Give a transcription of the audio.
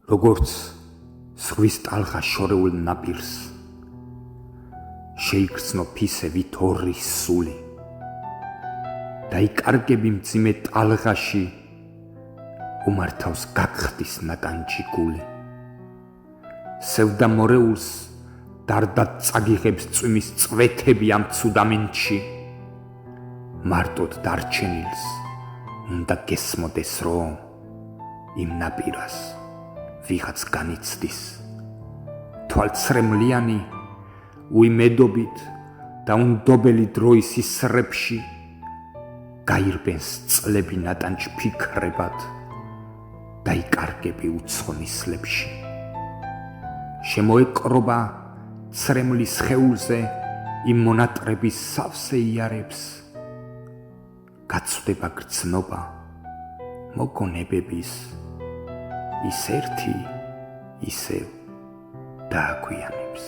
როგორც ზღვის ტალღა შორეულ ნაპირს შეიგრძნო ფისევით ორის სული დაიკარგები მძიმე ტალღაში უმართავს გაგხდის ნაკანჭი გული სევდა მორეულს დარდად წაგიღებს წვიმის წვეთები ამ ცუდამენში მარტოდ დარჩენილს უნდა გესმოდეს რომ იმ ნაპირას ვიღაც განიცდის თვალცრემლიანი უიმედობით და უნდობელი დროის ისრებში გაირბენს წლები ნატანჭ ფიქრებად დაიკარგები უცხონისლებში შემოეკრობა ცრემლის ხეულზე იმ მონატრების სავსე იარებს გაცვდება გრძნობა მოგონებების ის ერთი ისევ დააგვიანებს